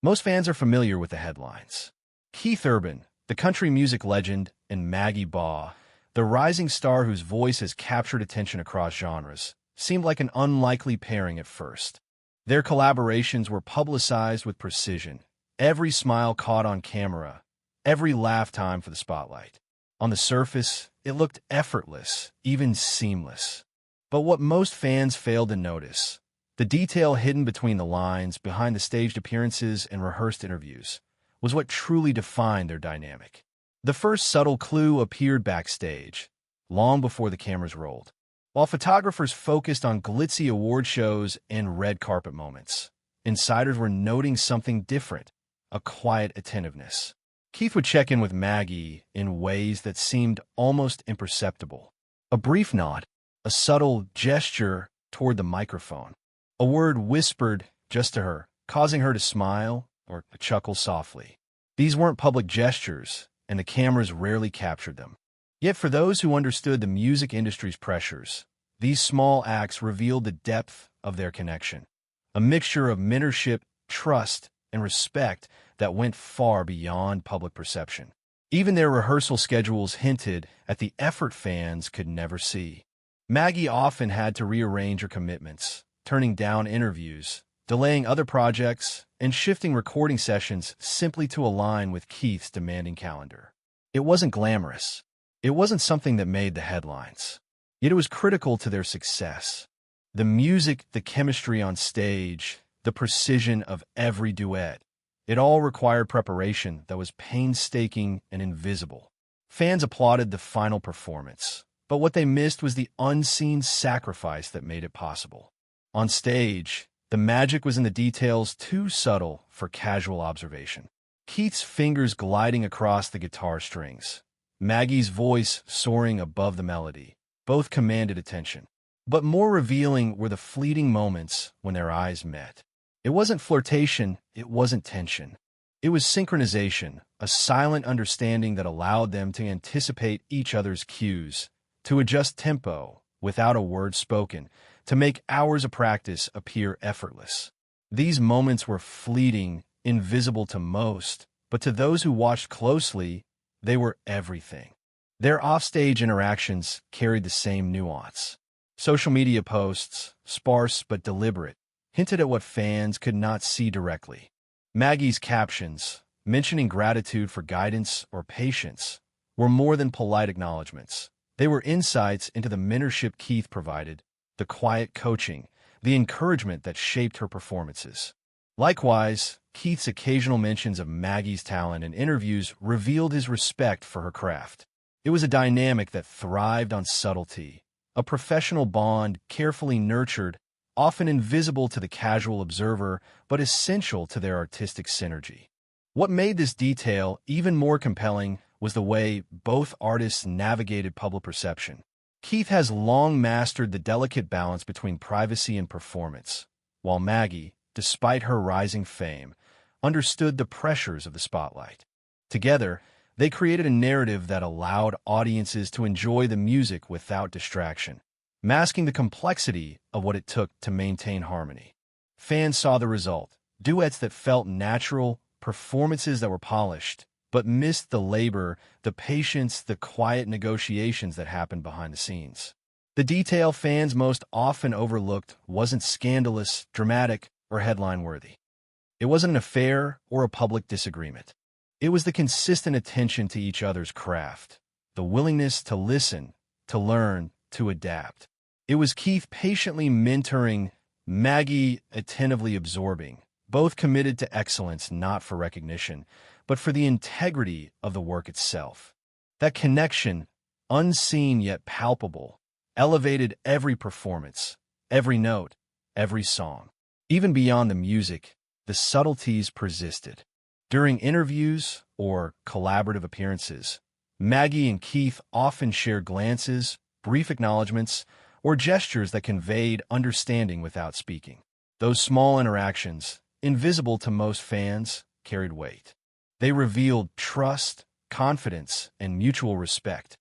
Most fans are familiar with the headlines. Keith Urban, the country music legend, and Maggie Baugh, the rising star whose voice has captured attention across genres, seemed like an unlikely pairing at first. Their collaborations were publicized with precision, every smile caught on camera, every laugh timed for the spotlight. On the surface, it looked effortless, even seamless. But what most fans failed to notice, the detail hidden between the lines, behind the staged appearances and rehearsed interviews, was what truly defined their dynamic. The first subtle clue appeared backstage, long before the cameras rolled. While photographers focused on glitzy award shows and red carpet moments, insiders were noting something different, a quiet attentiveness. Keith would check in with Maggie in ways that seemed almost imperceptible. A brief nod, a subtle gesture toward the microphone, a word whispered just to her, causing her to smile or chuckle softly. These weren't public gestures, and the cameras rarely captured them. Yet for those who understood the music industry's pressures, these small acts revealed the depth of their connection, a mixture of mentorship, trust, and respect that went far beyond public perception. Even their rehearsal schedules hinted at the effort fans could never see. Maggie often had to rearrange her commitments, turning down interviews, delaying other projects, and shifting recording sessions simply to align with Keith's demanding calendar. It wasn't glamorous. It wasn't something that made the headlines. Yet it was critical to their success. The music, the chemistry on stage, the precision of every duet, it all required preparation that was painstaking and invisible. Fans applauded the final performance, but what they missed was the unseen sacrifice that made it possible. On stage, the magic was in the details too subtle for casual observation. Keith's fingers gliding across the guitar strings, Maggie's voice soaring above the melody, both commanded attention. But more revealing were the fleeting moments when their eyes met. It wasn't flirtation, it wasn't tension. It was synchronization, a silent understanding that allowed them to anticipate each other's cues, to adjust tempo without a word spoken, to make hours of practice appear effortless. These moments were fleeting, invisible to most, but to those who watched closely, they were everything. Their offstage interactions carried the same nuance. Social media posts, sparse but deliberate, hinted at what fans could not see directly. Maggie's captions, mentioning gratitude for guidance or patience, were more than polite acknowledgments. They were insights into the mentorship Keith provided, the quiet coaching, the encouragement that shaped her performances. Likewise, Keith's occasional mentions of Maggie's talent in interviews revealed his respect for her craft. It was a dynamic that thrived on subtlety, a professional bond carefully nurtured, often invisible to the casual observer, but essential to their artistic synergy. What made this detail even more compelling was the way both artists navigated public perception. Keith has long mastered the delicate balance between privacy and performance, while Maggie, despite her rising fame, understood the pressures of the spotlight. Together, they created a narrative that allowed audiences to enjoy the music without distraction, masking the complexity of what it took to maintain harmony. Fans saw the result: duets that felt natural, performances that were polished, but missed the labor, the patience, the quiet negotiations that happened behind the scenes. The detail fans most often overlooked wasn't scandalous, dramatic, or headline-worthy. It wasn't an affair or a public disagreement. It was the consistent attention to each other's craft, the willingness to listen, to learn, to adapt. It was Keith patiently mentoring, Maggie attentively absorbing, both committed to excellence not for recognition, but for the integrity of the work itself. That connection, unseen yet palpable, elevated every performance, every note, every song. Even beyond the music, the subtleties persisted. During interviews or collaborative appearances, Maggie and Keith often shared glances, brief acknowledgments, or gestures that conveyed understanding without speaking. Those small interactions, invisible to most fans, carried weight. They revealed trust, confidence, and mutual respect,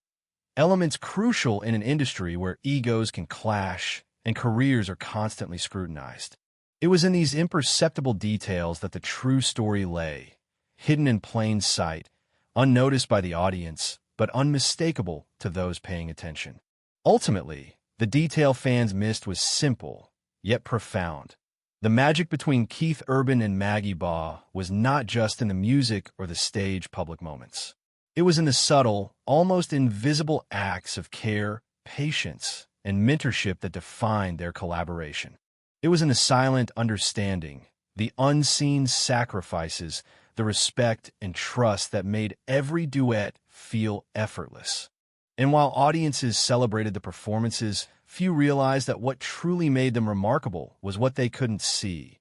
elements crucial in an industry where egos can clash and careers are constantly scrutinized. It was in these imperceptible details that the true story lay, hidden in plain sight, unnoticed by the audience, but unmistakable to those paying attention. Ultimately, the detail fans missed was simple, yet profound. The magic between Keith Urban and Maggie Baugh was not just in the music or the stage public moments. It was in the subtle, almost invisible acts of care, patience, and mentorship that defined their collaboration. It was in the silent understanding, the unseen sacrifices, the respect and trust that made every duet feel effortless. And while audiences celebrated the performances, few realized that what truly made them remarkable was what they couldn't see: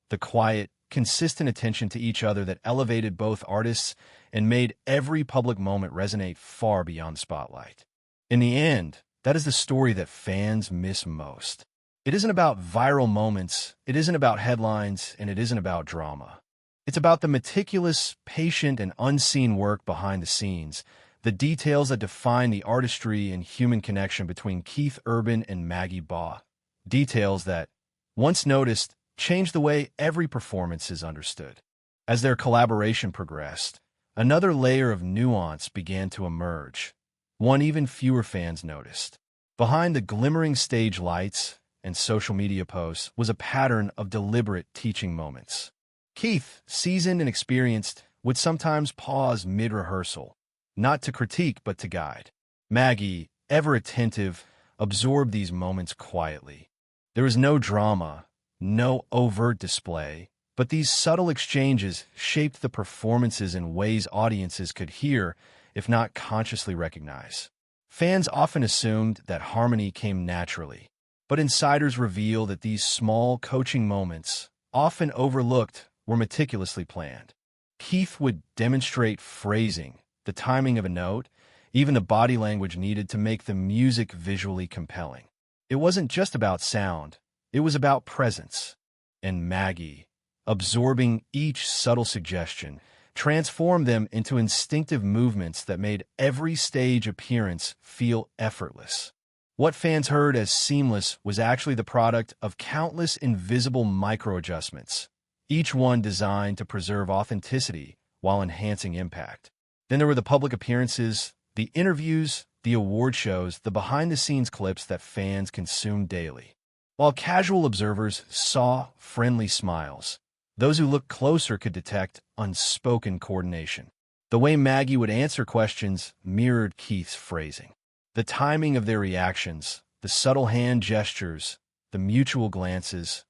the quiet, consistent attention to each other that elevated both artists and made every public moment resonate far beyond the spotlight. In the end, that is the story that fans miss most. It isn't about viral moments, it isn't about headlines, and it isn't about drama. It's about the meticulous, patient, and unseen work behind the scenes, the details that define the artistry and human connection between Keith Urban and Maggie Baugh. Details that, once noticed, changed the way every performance is understood. As their collaboration progressed, another layer of nuance began to emerge, one even fewer fans noticed. Behind the glimmering stage lights and social media posts was a pattern of deliberate teaching moments. Keith, seasoned and experienced, would sometimes pause mid-rehearsal, not to critique but to guide. Maggie, ever attentive, absorbed these moments quietly. There was no drama, no overt display, but these subtle exchanges shaped the performances in ways audiences could hear, if not consciously recognize. Fans often assumed that harmony came naturally, but insiders reveal that these small coaching moments, often overlooked, were meticulously planned. Keith would demonstrate phrasing, the timing of a note, even the body language needed to make the music visually compelling. It wasn't just about sound, it was about presence. And Maggie, absorbing each subtle suggestion, transformed them into instinctive movements that made every stage appearance feel effortless. What fans heard as seamless was actually the product of countless invisible micro-adjustments, each one designed to preserve authenticity while enhancing impact. Then there were the public appearances, the interviews, the award shows, the behind-the-scenes clips that fans consumed daily. While casual observers saw friendly smiles, those who looked closer could detect unspoken coordination. The way Maggie would answer questions mirrored Keith's phrasing. The timing of their reactions, the subtle hand gestures, the mutual glances,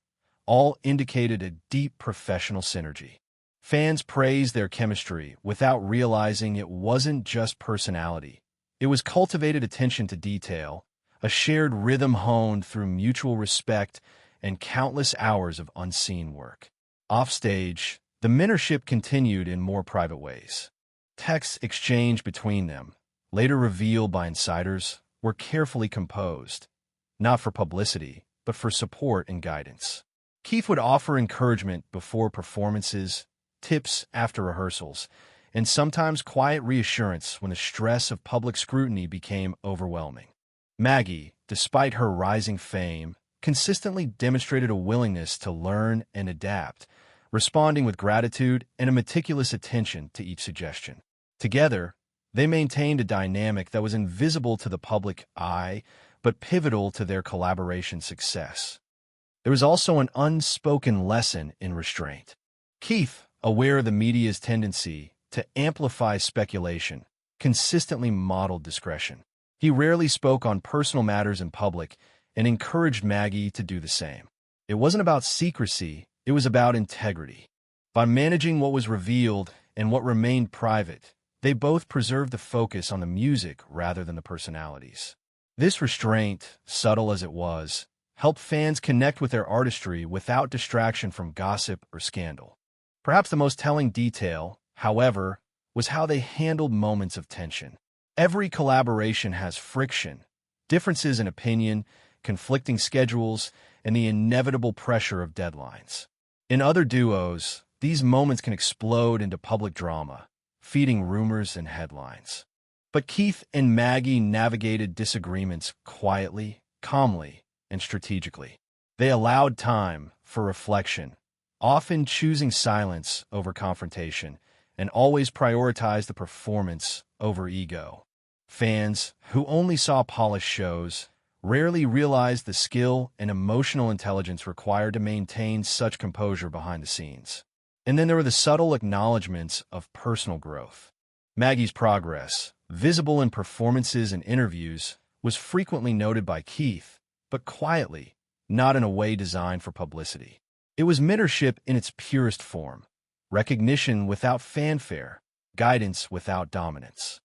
all indicated a deep professional synergy. Fans praised their chemistry without realizing it wasn't just personality. It was cultivated attention to detail, a shared rhythm honed through mutual respect and countless hours of unseen work. Offstage, the mentorship continued in more private ways. Texts exchanged between them, later revealed by insiders, were carefully composed, not for publicity, but for support and guidance. Keith would offer encouragement before performances, tips after rehearsals, and sometimes quiet reassurance when the stress of public scrutiny became overwhelming. Maggie, despite her rising fame, consistently demonstrated a willingness to learn and adapt, responding with gratitude and a meticulous attention to each suggestion. Together, they maintained a dynamic that was invisible to the public eye, but pivotal to their collaboration success. There was also an unspoken lesson in restraint. Keith, aware of the media's tendency to amplify speculation, consistently modeled discretion. He rarely spoke on personal matters in public and encouraged Maggie to do the same. It wasn't about secrecy, it was about integrity. By managing what was revealed and what remained private, they both preserved the focus on the music rather than the personalities. This restraint, subtle as it was, helped fans connect with their artistry without distraction from gossip or scandal. Perhaps the most telling detail, however, was how they handled moments of tension. Every collaboration has friction, differences in opinion, conflicting schedules, and the inevitable pressure of deadlines. In other duos, these moments can explode into public drama, feeding rumors and headlines. But Keith and Maggie navigated disagreements quietly, calmly, and strategically. They allowed time for reflection, often choosing silence over confrontation, and always prioritized the performance over ego. Fans, who only saw polished shows, rarely realized the skill and emotional intelligence required to maintain such composure behind the scenes. And then there were the subtle acknowledgments of personal growth. Maggie's progress, visible in performances and interviews, was frequently noted by Keith, but quietly, not in a way designed for publicity. It was mentorship in its purest form, recognition without fanfare, guidance without dominance.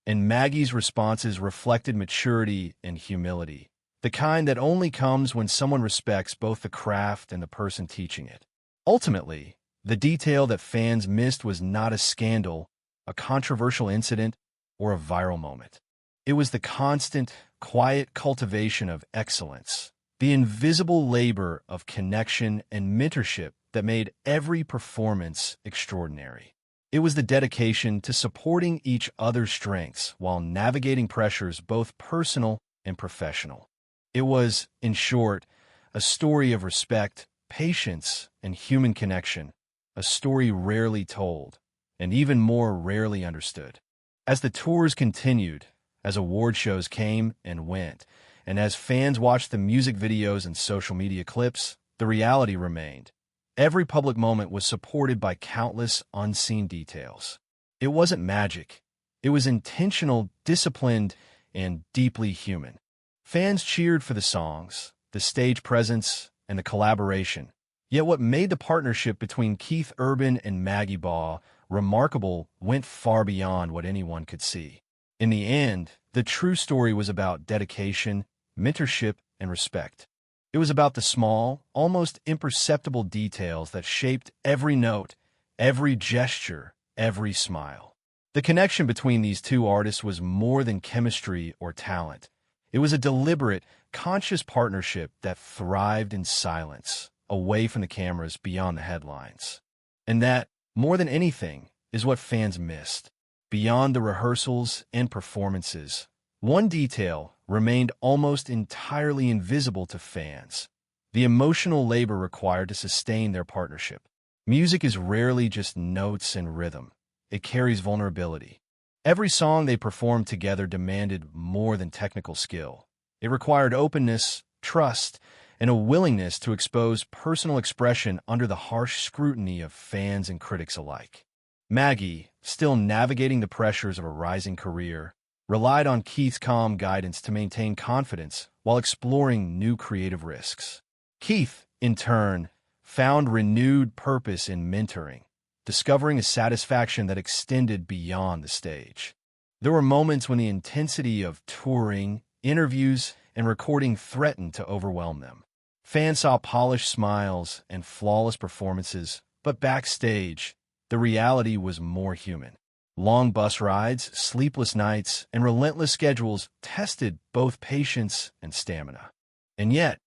And Maggie's responses reflected maturity and humility, the kind that only comes when someone respects both the craft and the person teaching it. Ultimately, the detail that fans missed was not a scandal, a controversial incident, or a viral moment. It was the constant, quiet cultivation of excellence, the invisible labor of connection and mentorship that made every performance extraordinary. It was the dedication to supporting each other's strengths while navigating pressures both personal and professional. It was, in short, a story of respect, patience, and human connection, a story rarely told, and even more rarely understood. As the tours continued, as award shows came and went, and as fans watched the music videos and social media clips, the reality remained. Every public moment was supported by countless unseen details. It wasn't magic. It was intentional, disciplined, and deeply human. Fans cheered for the songs, the stage presence, and the collaboration. Yet what made the partnership between Keith Urban and Maggie Baugh remarkable went far beyond what anyone could see. In the end, the true story was about dedication, mentorship, and respect. It was about the small, almost imperceptible details that shaped every note, every gesture, every smile. The connection between these two artists was more than chemistry or talent. It was a deliberate, conscious partnership that thrived in silence, away from the cameras, beyond the headlines. And that, more than anything, is what fans missed. Beyond the rehearsals and performances, one detail remained almost entirely invisible to fans: the emotional labor required to sustain their partnership. Music is rarely just notes and rhythm. It carries vulnerability. Every song they performed together demanded more than technical skill. It required openness, trust, and a willingness to expose personal expression under the harsh scrutiny of fans and critics alike. Maggie, still navigating the pressures of a rising career, relied on Keith's calm guidance to maintain confidence while exploring new creative risks. Keith, in turn, found renewed purpose in mentoring, discovering a satisfaction that extended beyond the stage. There were moments when the intensity of touring, interviews, and recording threatened to overwhelm them. Fans saw polished smiles and flawless performances, but backstage, the reality was more human. Long bus rides, sleepless nights, and relentless schedules tested both patience and stamina. And yet,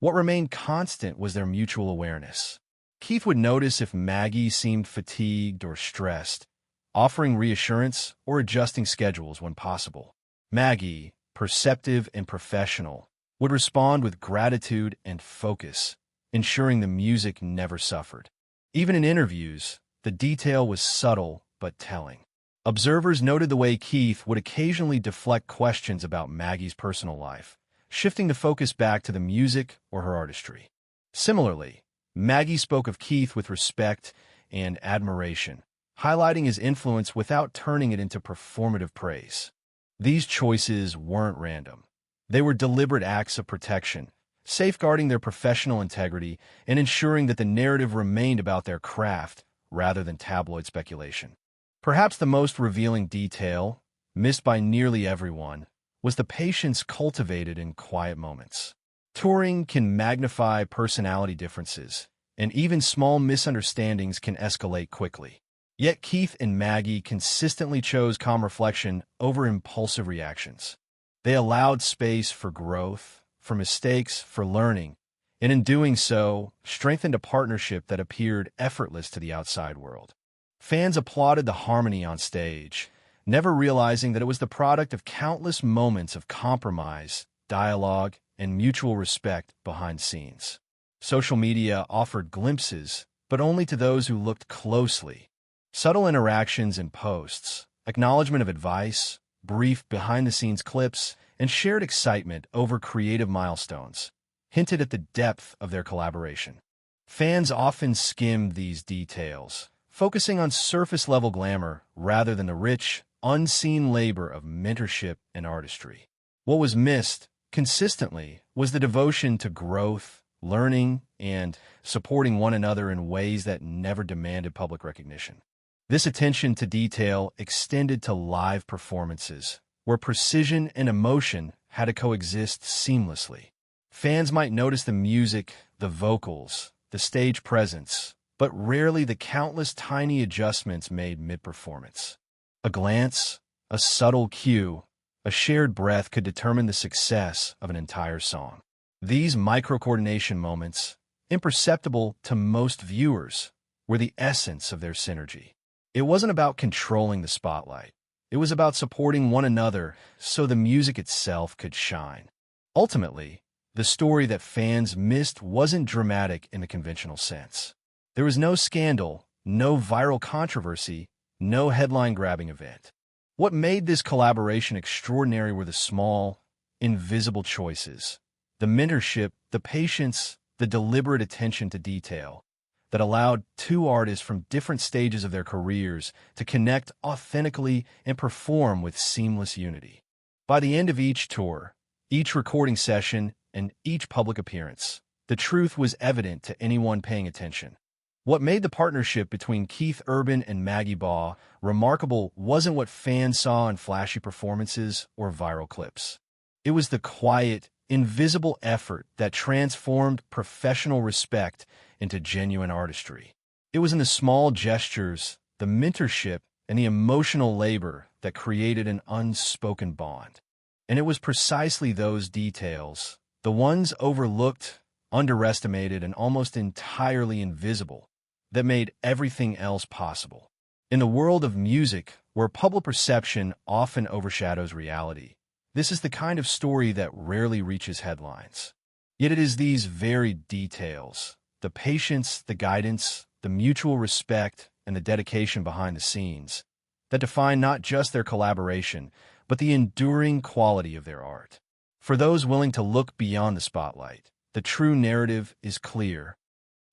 what remained constant was their mutual awareness. Keith would notice if Maggie seemed fatigued or stressed, offering reassurance or adjusting schedules when possible. Maggie, perceptive and professional, would respond with gratitude and focus, ensuring the music never suffered. Even in interviews, the detail was subtle but telling. Observers noted the way Keith would occasionally deflect questions about Maggie's personal life, shifting the focus back to the music or her artistry. Similarly, Maggie spoke of Keith with respect and admiration, highlighting his influence without turning it into performative praise. These choices weren't random. They were deliberate acts of protection, safeguarding their professional integrity and ensuring that the narrative remained about their craft rather than tabloid speculation. Perhaps the most revealing detail, missed by nearly everyone, was the patience cultivated in quiet moments. Touring can magnify personality differences, and even small misunderstandings can escalate quickly. Yet Keith and Maggie consistently chose calm reflection over impulsive reactions. They allowed space for growth, for mistakes, for learning, and in doing so, strengthened a partnership that appeared effortless to the outside world. Fans applauded the harmony on stage, never realizing that it was the product of countless moments of compromise, dialogue, and mutual respect behind scenes. Social media offered glimpses, but only to those who looked closely. Subtle interactions in posts, acknowledgement of advice, brief behind-the-scenes clips, and shared excitement over creative milestones hinted at the depth of their collaboration. Fans often skimmed these details, focusing on surface-level glamour rather than the rich, unseen labor of mentorship and artistry. What was missed, consistently, was the devotion to growth, learning, and supporting one another in ways that never demanded public recognition. This attention to detail extended to live performances, where precision and emotion had to coexist seamlessly. Fans might notice the music, the vocals, the stage presence, but rarely the countless tiny adjustments made mid-performance. A glance, a subtle cue, a shared breath could determine the success of an entire song. These micro-coordination moments, imperceptible to most viewers, were the essence of their synergy. It wasn't about controlling the spotlight. It was about supporting one another so the music itself could shine. Ultimately, the story that fans missed wasn't dramatic in the conventional sense. There was no scandal, no viral controversy, no headline-grabbing event. What made this collaboration extraordinary were the small, invisible choices, the mentorship, the patience, the deliberate attention to detail that allowed two artists from different stages of their careers to connect authentically and perform with seamless unity. By the end of each tour, each recording session, and each public appearance, the truth was evident to anyone paying attention. What made the partnership between Keith Urban and Maggie Baugh remarkable wasn't what fans saw in flashy performances or viral clips. It was the quiet, invisible effort that transformed professional respect into genuine artistry. It was in the small gestures, the mentorship, and the emotional labor that created an unspoken bond. And it was precisely those details, the ones overlooked, underestimated, and almost entirely invisible, that made everything else possible. In the world of music, where public perception often overshadows reality, this is the kind of story that rarely reaches headlines. Yet it is these very details, the patience, the guidance, the mutual respect, and the dedication behind the scenes, that define not just their collaboration, but the enduring quality of their art. For those willing to look beyond the spotlight, the true narrative is clear.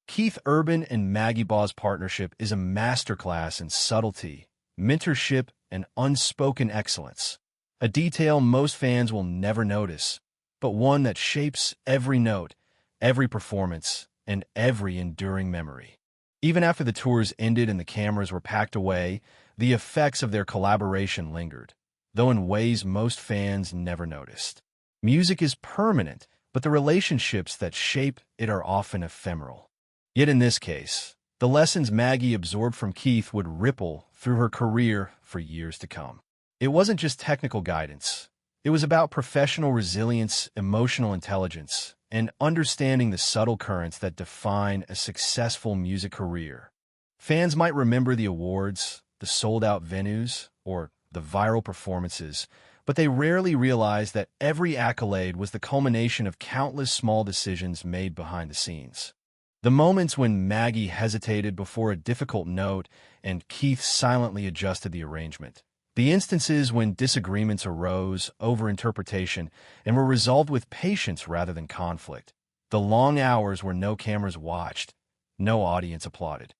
Keith Urban and Maggie Baugh's partnership is a masterclass in subtlety, mentorship, and unspoken excellence, a detail most fans will never notice, but one that shapes every note, every performance, and every enduring memory. Even after the tours ended and the cameras were packed away, the effects of their collaboration lingered, though in ways most fans never noticed. Music is permanent, but the relationships that shape it are often ephemeral. Yet in this case, the lessons Maggie absorbed from Keith would ripple through her career for years to come. It wasn't just technical guidance. It was about professional resilience, emotional intelligence, and understanding the subtle currents that define a successful music career. Fans might remember the awards, the sold-out venues, or the viral performances, but they rarely realize that every accolade was the culmination of countless small decisions made behind the scenes. The moments when Maggie hesitated before a difficult note and Keith silently adjusted the arrangement. The instances when disagreements arose over interpretation and were resolved with patience rather than conflict. The long hours where no cameras watched, no audience applauded.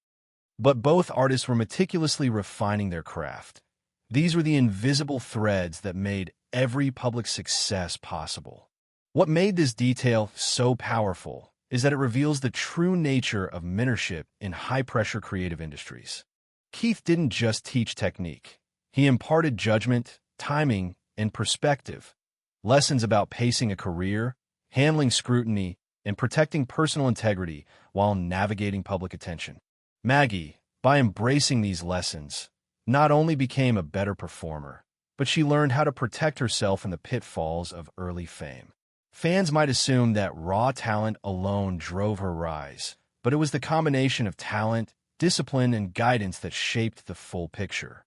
But both artists were meticulously refining their craft. These were the invisible threads that made every public success possible. What made this detail so powerful is that it reveals the true nature of mentorship in high-pressure creative industries. Keith didn't just teach technique. He imparted judgment, timing, and perspective, lessons about pacing a career, handling scrutiny, and protecting personal integrity while navigating public attention. Maggie, by embracing these lessons, not only became a better performer, but she learned how to protect herself in the pitfalls of early fame. Fans might assume that raw talent alone drove her rise, but it was the combination of talent, discipline, and guidance that shaped the full picture.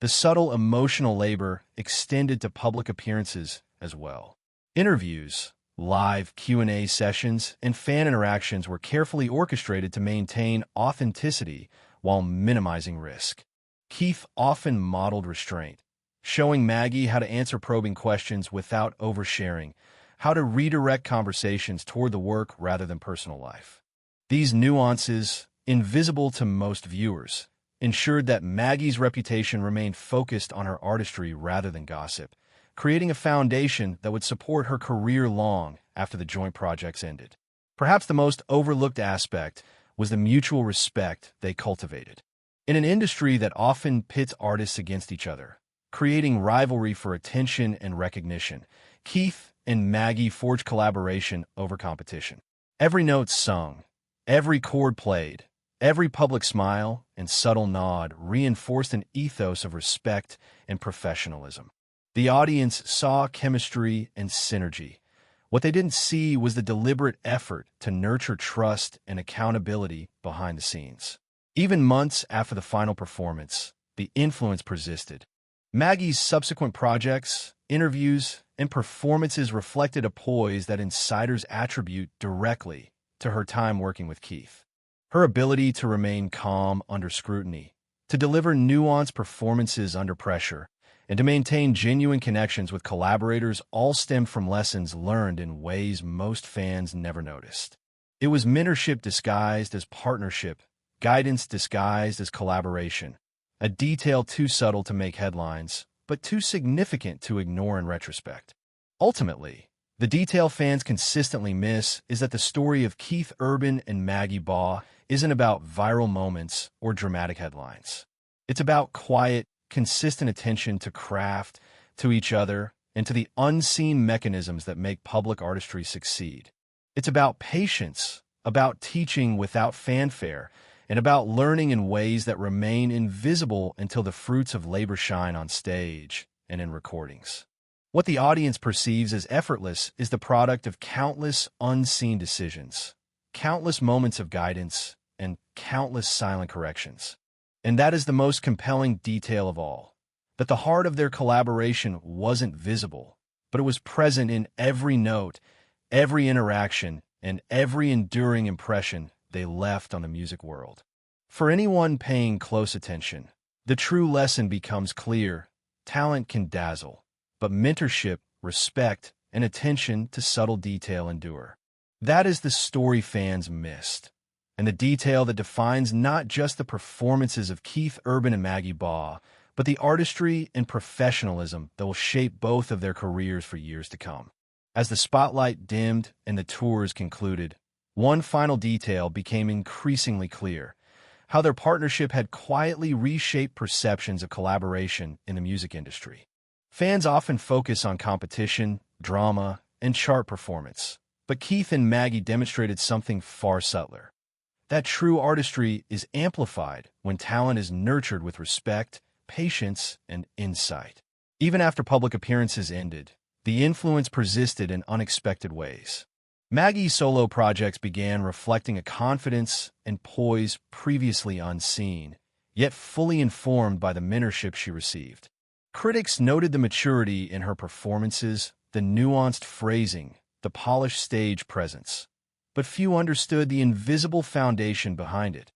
The subtle emotional labor extended to public appearances as well. Interviews, Live Q&A sessions and fan interactions were carefully orchestrated to maintain authenticity while minimizing risk. Keith often modeled restraint, showing Maggie how to answer probing questions without oversharing, how to redirect conversations toward the work rather than personal life. These nuances, invisible to most viewers, ensured that Maggie's reputation remained focused on her artistry rather than gossip, creating a foundation that would support her career long after the joint projects ended. Perhaps the most overlooked aspect was the mutual respect they cultivated. In an industry that often pits artists against each other, creating rivalry for attention and recognition, Keith and Maggie forged collaboration over competition. Every note sung, every chord played, every public smile and subtle nod reinforced an ethos of respect and professionalism. The audience saw chemistry and synergy. What they didn't see was the deliberate effort to nurture trust and accountability behind the scenes. Even months after the final performance, the influence persisted. Maggie's subsequent projects, interviews, and performances reflected a poise that insiders attribute directly to her time working with Keith. Her ability to remain calm under scrutiny, to deliver nuanced performances under pressure, and to maintain genuine connections with collaborators all stemmed from lessons learned in ways most fans never noticed. It was mentorship disguised as partnership, guidance disguised as collaboration, a detail too subtle to make headlines, but too significant to ignore in retrospect. Ultimately, the detail fans consistently miss is that the story of Keith Urban and Maggie Baugh isn't about viral moments or dramatic headlines. It's about quiet, consistent attention to craft, to each other, and to the unseen mechanisms that make public artistry succeed. It's about patience, about teaching without fanfare, and about learning in ways that remain invisible until the fruits of labor shine on stage and in recordings. What the audience perceives as effortless is the product of countless unseen decisions, countless moments of guidance, and countless silent corrections. And that is the most compelling detail of all, that the heart of their collaboration wasn't visible, but it was present in every note, every interaction, and every enduring impression they left on the music world. For anyone paying close attention, the true lesson becomes clear. Talent can dazzle, but mentorship, respect, and attention to subtle detail endure. That is the story fans missed, and the detail that defines not just the performances of Keith Urban and Maggie Baugh, but the artistry and professionalism that will shape both of their careers for years to come. As the spotlight dimmed and the tours concluded, one final detail became increasingly clear: how their partnership had quietly reshaped perceptions of collaboration in the music industry. Fans often focus on competition, drama, and chart performance, but Keith and Maggie demonstrated something far subtler. That true artistry is amplified when talent is nurtured with respect, patience, and insight. Even after public appearances ended, the influence persisted in unexpected ways. Maggie's solo projects began reflecting a confidence and poise previously unseen, yet fully informed by the mentorship she received. Critics noted the maturity in her performances, the nuanced phrasing, the polished stage presence. But few understood the invisible foundation behind it.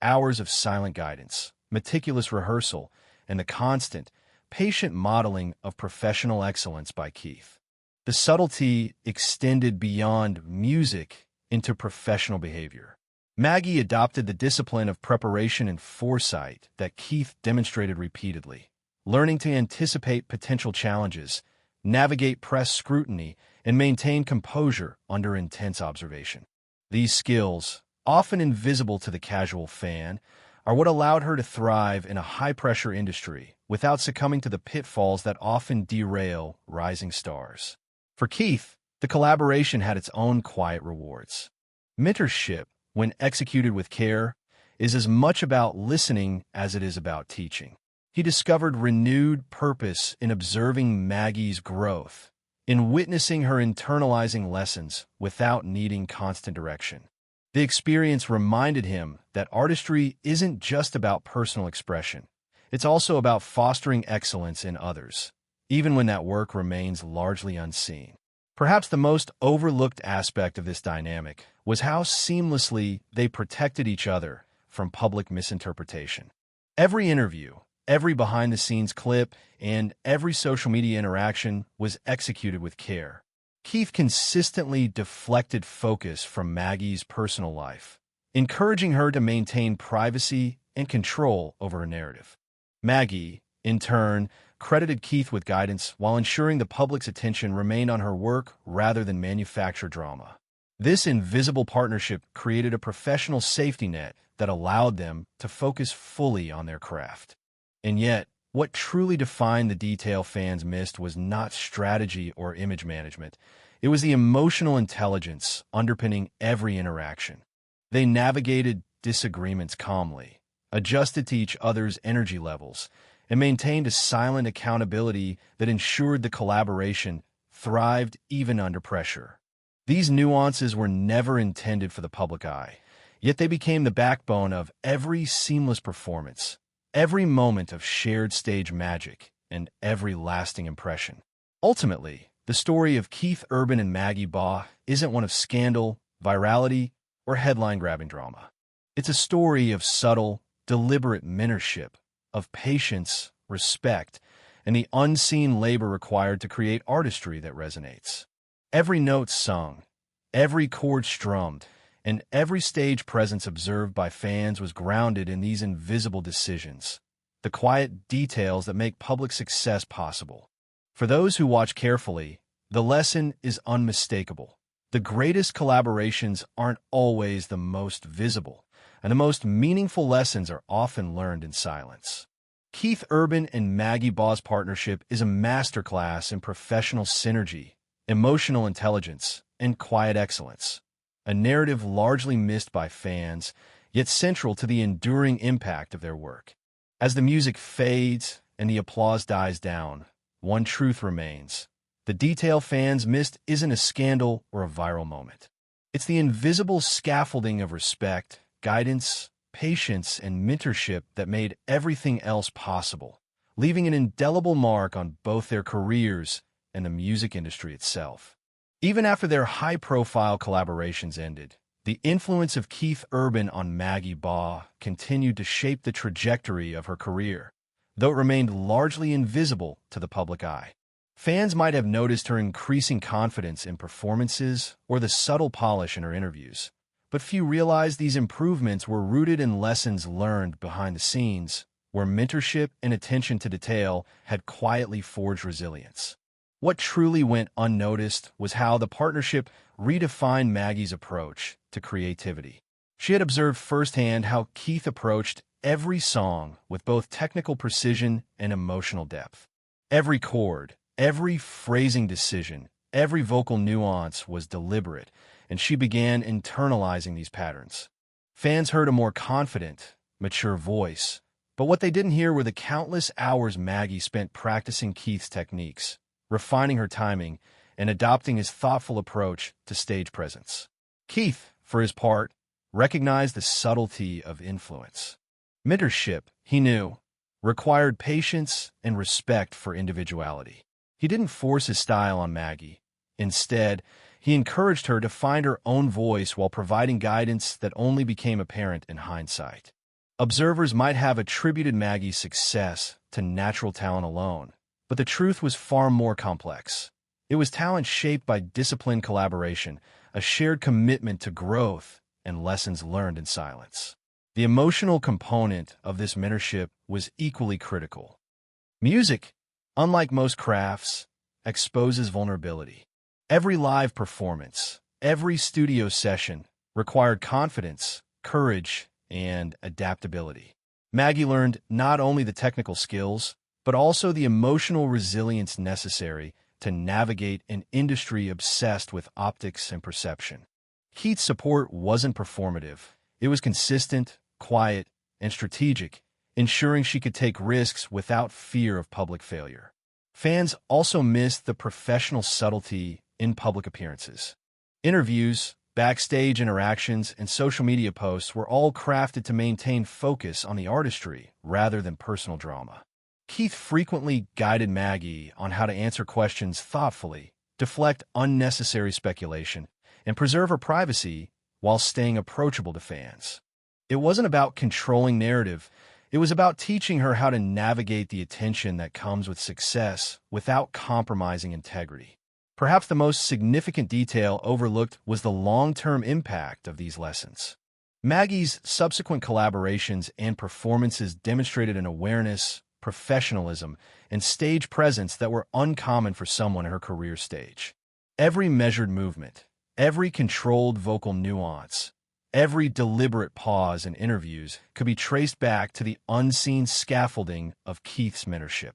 Hours of silent guidance, meticulous rehearsal, and the constant, patient modeling of professional excellence by Keith. The subtlety extended beyond music into professional behavior. Maggie adopted the discipline of preparation and foresight that Keith demonstrated repeatedly, learning to anticipate potential challenges, navigate press scrutiny, and maintain composure under intense observation. These skills, often invisible to the casual fan, are what allowed her to thrive in a high-pressure industry without succumbing to the pitfalls that often derail rising stars. For Keith, the collaboration had its own quiet rewards. Mentorship, when executed with care, is as much about listening as it is about teaching. He discovered renewed purpose in observing Maggie's growth, in witnessing her internalizing lessons without needing constant direction. The experience reminded him that artistry isn't just about personal expression. It's also about fostering excellence in others, even when that work remains largely unseen. Perhaps the most overlooked aspect of this dynamic was how seamlessly they protected each other from public misinterpretation. Every interview, every behind-the-scenes clip, and every social media interaction was executed with care. Keith consistently deflected focus from Maggie's personal life, encouraging her to maintain privacy and control over her narrative. Maggie, in turn, credited Keith with guidance while ensuring the public's attention remained on her work rather than manufactured drama. This invisible partnership created a professional safety net that allowed them to focus fully on their craft. And yet, what truly defined the detail fans missed was not strategy or image management. It was the emotional intelligence underpinning every interaction. They navigated disagreements calmly, adjusted to each other's energy levels, and maintained a silent accountability that ensured the collaboration thrived even under pressure. These nuances were never intended for the public eye, yet they became the backbone of every seamless performance, every moment of shared stage magic, and every lasting impression. Ultimately, the story of Keith Urban and Maggie Baugh isn't one of scandal, virality, or headline-grabbing drama. It's a story of subtle, deliberate mentorship, of patience, respect, and the unseen labor required to create artistry that resonates. Every note sung, every chord strummed, and every stage presence observed by fans was grounded in these invisible decisions, the quiet details that make public success possible. For those who watch carefully, the lesson is unmistakable. The greatest collaborations aren't always the most visible, and the most meaningful lessons are often learned in silence. Keith Urban and Maggie Baugh's partnership is a masterclass in professional synergy, emotional intelligence, and quiet excellence, a narrative largely missed by fans, yet central to the enduring impact of their work. As the music fades and the applause dies down, one truth remains. The detail fans missed isn't a scandal or a viral moment. It's the invisible scaffolding of respect, guidance, patience, and mentorship that made everything else possible, leaving an indelible mark on both their careers and the music industry itself. Even after their high-profile collaborations ended, the influence of Keith Urban on Maggie Baugh continued to shape the trajectory of her career, though it remained largely invisible to the public eye. Fans might have noticed her increasing confidence in performances or the subtle polish in her interviews, but few realized these improvements were rooted in lessons learned behind the scenes, where mentorship and attention to detail had quietly forged resilience. What truly went unnoticed was how the partnership redefined Maggie's approach to creativity. She had observed firsthand how Keith approached every song with both technical precision and emotional depth. Every chord, every phrasing decision, every vocal nuance was deliberate, and she began internalizing these patterns. Fans heard a more confident, mature voice, but what they didn't hear were the countless hours Maggie spent practicing Keith's techniques, refining her timing, and adopting his thoughtful approach to stage presence. Keith, for his part, recognized the subtlety of influence. Mentorship, he knew, required patience and respect for individuality. He didn't force his style on Maggie. Instead, he encouraged her to find her own voice while providing guidance that only became apparent in hindsight. Observers might have attributed Maggie's success to natural talent alone, but the truth was far more complex. It was talent shaped by disciplined collaboration, a shared commitment to growth, and lessons learned in silence. The emotional component of this mentorship was equally critical. Music, unlike most crafts, exposes vulnerability. Every live performance, every studio session required confidence, courage, and adaptability. Maggie learned not only the technical skills, but also the emotional resilience necessary to navigate an industry obsessed with optics and perception. Keith's support wasn't performative. It was consistent, quiet, and strategic, ensuring she could take risks without fear of public failure. Fans also missed the professional subtlety in public appearances. Interviews, backstage interactions, and social media posts were all crafted to maintain focus on the artistry rather than personal drama. Keith frequently guided Maggie on how to answer questions thoughtfully, deflect unnecessary speculation, and preserve her privacy while staying approachable to fans. It wasn't about controlling narrative. It was about teaching her how to navigate the attention that comes with success without compromising integrity. Perhaps the most significant detail overlooked was the long-term impact of these lessons. Maggie's subsequent collaborations and performances demonstrated an awareness, professionalism, and stage presence that were uncommon for someone at her career stage. Every measured movement, every controlled vocal nuance, every deliberate pause in interviews could be traced back to the unseen scaffolding of Keith's mentorship.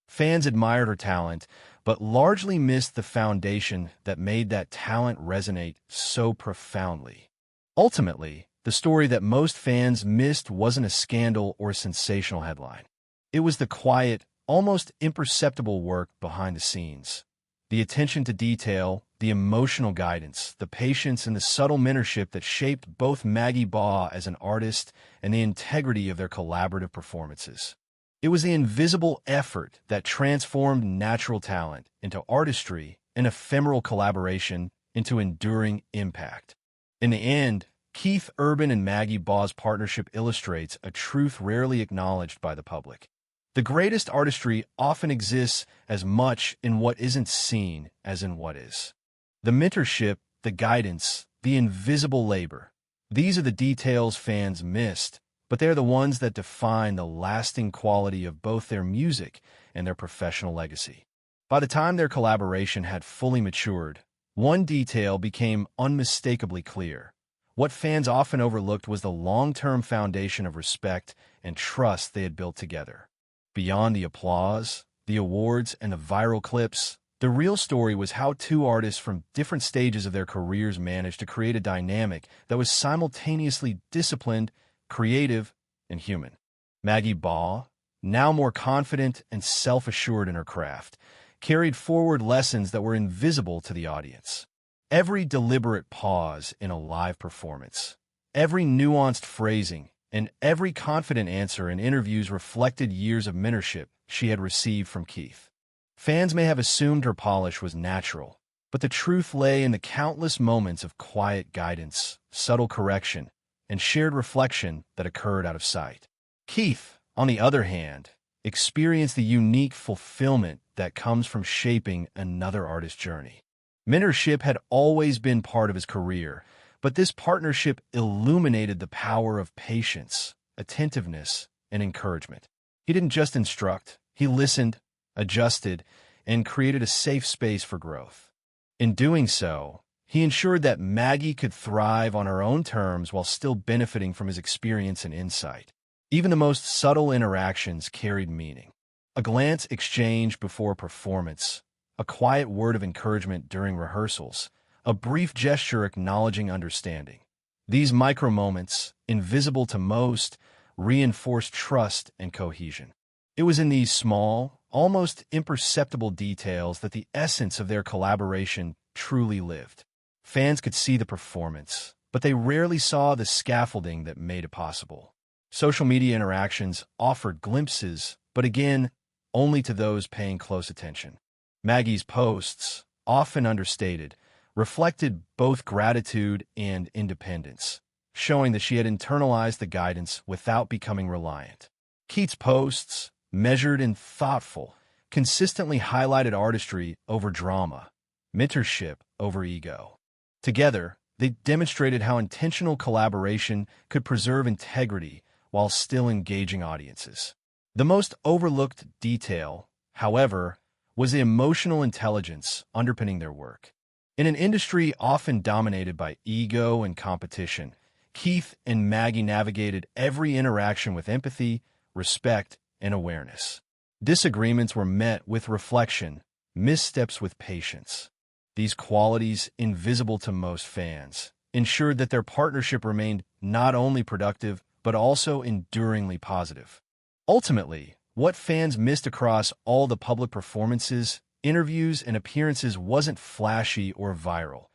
Fans admired her talent, but largely missed the foundation that made that talent resonate so profoundly. Ultimately, the story that most fans missed wasn't a scandal or a sensational headline. It was the quiet, almost imperceptible work behind the scenes. The attention to detail, the emotional guidance, the patience, and the subtle mentorship that shaped both Maggie Baugh as an artist and the integrity of their collaborative performances. It was the invisible effort that transformed natural talent into artistry and ephemeral collaboration into enduring impact. In the end, Keith Urban and Maggie Baugh's partnership illustrates a truth rarely acknowledged by the public. The greatest artistry often exists as much in what isn't seen as in what is. The mentorship, the guidance, the invisible labor. These are the details fans missed, but they're the ones that define the lasting quality of both their music and their professional legacy. By the time their collaboration had fully matured, one detail became unmistakably clear. What fans often overlooked was the long-term foundation of respect and trust they had built together. Beyond the applause, the awards, and the viral clips, the real story was how two artists from different stages of their careers managed to create a dynamic that was simultaneously disciplined, creative, and human. Maggie Baugh, now more confident and self-assured in her craft, carried forward lessons that were invisible to the audience. Every deliberate pause in a live performance, every nuanced phrasing, and every confident answer in interviews reflected years of mentorship she had received from Keith. Fans may have assumed her polish was natural, but the truth lay in the countless moments of quiet guidance, subtle correction, and shared reflection that occurred out of sight. Keith, on the other hand, experienced the unique fulfillment that comes from shaping another artist's journey. Mentorship had always been part of his career, but this partnership illuminated the power of patience, attentiveness, and encouragement. He didn't just instruct, he listened, adjusted, and created a safe space for growth. In doing so, he ensured that Maggie could thrive on her own terms while still benefiting from his experience and insight. Even the most subtle interactions carried meaning. A glance exchanged before a performance, a quiet word of encouragement during rehearsals, a brief gesture acknowledging understanding. These micro-moments, invisible to most, reinforced trust and cohesion. It was in these small, almost imperceptible details that the essence of their collaboration truly lived. Fans could see the performance, but they rarely saw the scaffolding that made it possible. Social media interactions offered glimpses, but again, only to those paying close attention. Maggie's posts, often understated, reflected both gratitude and independence, showing that she had internalized the guidance without becoming reliant. Keith's posts, measured and thoughtful, consistently highlighted artistry over drama, mentorship over ego. Together, they demonstrated how intentional collaboration could preserve integrity while still engaging audiences. The most overlooked detail, however, was the emotional intelligence underpinning their work. In an industry often dominated by ego and competition, Keith and Maggie navigated every interaction with empathy, respect, and awareness. Disagreements were met with reflection, missteps with patience. These qualities, invisible to most fans, ensured that their partnership remained not only productive, but also enduringly positive. Ultimately, what fans missed across all the public performances, interviews, and appearances wasn't flashy or viral.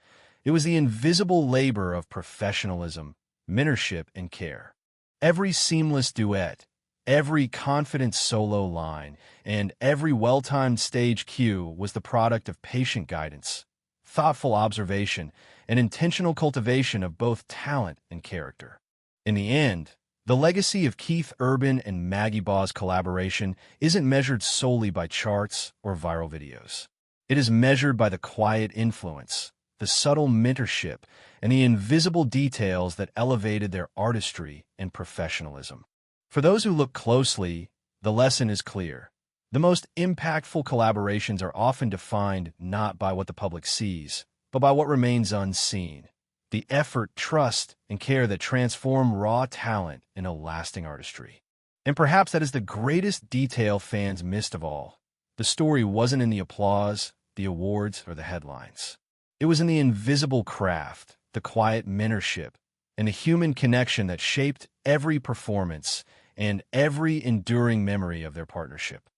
It was the invisible labor of professionalism, mentorship, and care. Every seamless duet, Every confident solo line and every well-timed stage cue was the product of patient guidance, thoughtful observation, and intentional cultivation of both talent and character. In the end, the legacy of Keith Urban and Maggie Baugh's collaboration isn't measured solely by charts or viral videos. It is measured by the quiet influence, the subtle mentorship, and the invisible details that elevated their artistry and professionalism. For those who look closely, the lesson is clear. The most impactful collaborations are often defined not by what the public sees, but by what remains unseen. The effort, trust, and care that transform raw talent into lasting artistry. And perhaps that is the greatest detail fans missed of all. The story wasn't in the applause, the awards, or the headlines. It was in the invisible craft, the quiet mentorship, and the human connection that shaped every performance and every enduring memory of their partnership.